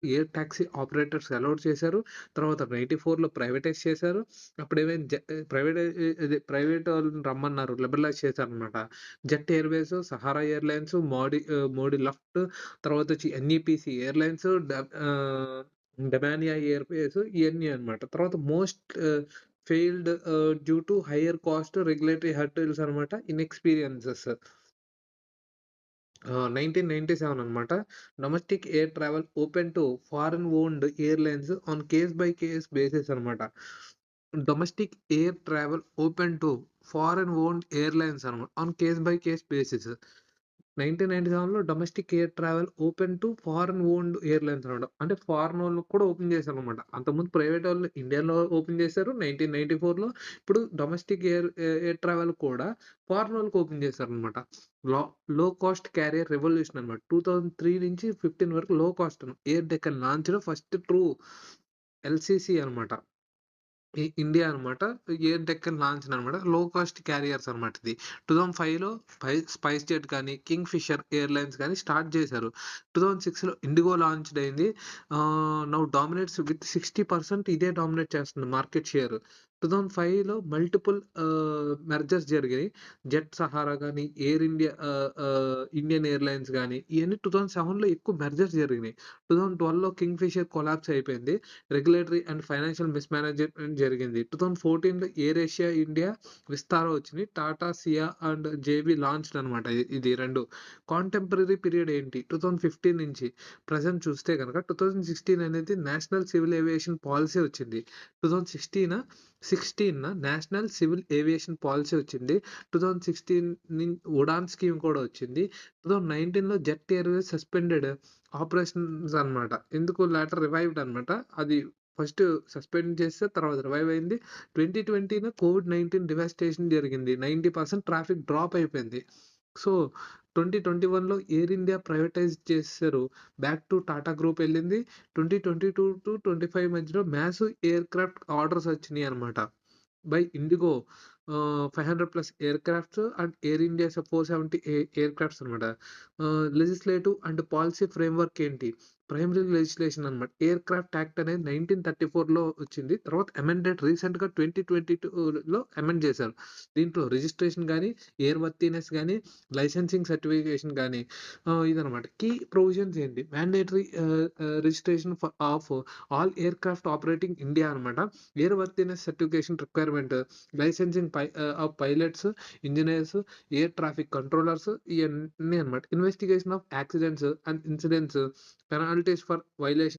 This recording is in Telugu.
ఎయిర్ టాక్సీ ఆపరేటర్స్ అలౌడ్ చేశారు. తర్వాత 94లో ప్రైవేటైజ్ చేశారు. అప్పుడేమైంది ప్రైవేట్ వాళ్ళని రమ్మన్నారు. లిబరలైజ్ చేశారనమాట. Jet Airways, Sahara Airlines, Modiluft తర్వాతొచ్చి ఎన్‌ఈపీసీ ఎయిర్‌లైన్స్, డమానియా ఎయిర్‌వేస్ ఇయన్నీ అన్నమాట. తర్వాత failed due to higher cost, regulatory hurdles అనమాట. ఇన్‌ఎక్స్‌పీరియన్సెస్. 1997 అన్నమాట. Domestic air travel open to foreign owned airlines on case by case basis అన్నమాట. Domestic air travel open to foreign owned airlines అన్నమాట. On case by case basis. 1997లో domestic air travel open to foreign owned airlines అనమాట. అంటే ఫారెనోళ్ళకి కూడా ఓపెన్ చేశారనమాట. అంతకుముందు ప్రైవేటోళ్ళు ఇండియాలో ఓపెన్ చేశారు 1994లో. ఇప్పుడు డొమెస్టిక్ ఎయిర్ ట్రావెల్ కూడా ఫారెనోళ్ళకి ఓపెన్ చేశారనమాట. లో లో కాస్ట్ క్యారియర్ రెవల్యూషన్ అనమాట. 2003 నుంచి 15 వరకు లో కాస్ట్ ఎయిర్ డెక్కన్ లాంచ్‌లో ఫస్ట్ ట్రూ ఎల్‌సీసీ అనమాట. ఇండియా అనమాట. ఎయిర్ డెక్కన్ లాంచ్డ్ అనమాట. లో కాస్ట్ క్యారియర్స్ అనమాట ఇది. 2005లో స్పైస్ జెట్ గాని, కింగ్ ఫిషర్ ఎయిర్‌లైన్స్ గాని స్టార్ట్ చేశారు. 2006లో ఇండిగో లాంచ్డ్ అయింది. నౌ డామినేట్స్ విత్ 60% ఇదే డామినేట్ చేస్తుంది మార్కెట్ షేర్. 2005లో మల్టిపుల్ మెర్జర్స్ జరిగాయి. జెట్ సహారా గాని, ఎయిర్ ఇండియా ఇండియన్ ఎయిర్‌లైన్స్ గాని ఇయన్నీ 2007లో ఎక్కువ మెర్జర్స్ జరిగినాయి. 2012లో కింగ్ ఫిషర్ కొలాప్స్ అయిపోయింది. రెగ్యులేటరీ అండ్ ఫైనాన్షియల్ మిస్‌మేనేజ్‌మెంట్ జరిగింది. 2014లో ఎయిర్ ఏషియా ఇండియా విస్తారా వచ్చింది. టాటా, సియా అండ్ జేబీ లాంచ్డ్ అనమాట. ఇది 2. కాంటెంపరరీ పీరియడ్ ఏంటి? 2015 నుంచి ప్రెజెంట్ చూస్తే గనక 2016 అనేది నేషనల్ సివిల్ ఏవియేషన్ పాలిసీ వచ్చింది. 2016 నేషనల్ సివిల్ ఏవియేషన్ పాలిసీ వచ్చింది. 2016 ఉడాన్ స్కీమ్ కూడా వచ్చింది. 2019లో జెట్ ఎయిర్‌వేస్ సస్పెండెడ్ ఆపరేషన్స్ అన్నమాట. ఎందుకు లేటర్ రివైవ్డ్ అన్నమాట. అది ఫస్ట్ సస్పెండ్ చేస్తే తర్వాత రివైవ్ అయింది. 2020లో కోవిడ్-19 డివాస్టేషన్ జరిగింది. 90% ట్రాఫిక్ డ్రాప్ అయిపోయింది. సో, 2021లో ఎయిర్ ఇండియా ప్రైవేటైజ్ చేసేసారు. బ్యాక్ టు టాటా గ్రూప్ ఎళ్ళింది. 2022-25 మధ్యలో మాసివ్ ఎయిర్‌క్రాఫ్ట్ ఆర్డర్స్ వచ్చినియన్నమాట. By IndiGo 500+ aircrafts and Air India 470 aircrafts అనమాట. లెజిస్లేటివ్ అండ్ పాలిసీ ఫ్రేమ్‌వర్క్ ఏంటి? ప్రైమరీ లెజిస్లేషన్ అనమాట. ఎయిర్‌క్రాఫ్ట్ యాక్ట్ అనేది 1934లో వచ్చింది. తర్వాత అమెండెడ్ రీసెంట్‌గా 2022లో అమెండ్ చేశారు. దీంట్లో రిజిస్ట్రేషన్ గాని, ఎయిర్ వర్తినెస్ గాని, లైసెన్సింగ్ సర్టిఫికేషన్ గాని ఇదనమాట. కీ ప్రొవిజన్స్ ఏంటి? Mandatory registration of all aircraft operating India అనమాట. Airworthiness certification requirement, licensing of pilots, engineers, air traffic controllers ఇయన్నీ అన్నమాట. Investigation of accidents and incidents, penalties for violation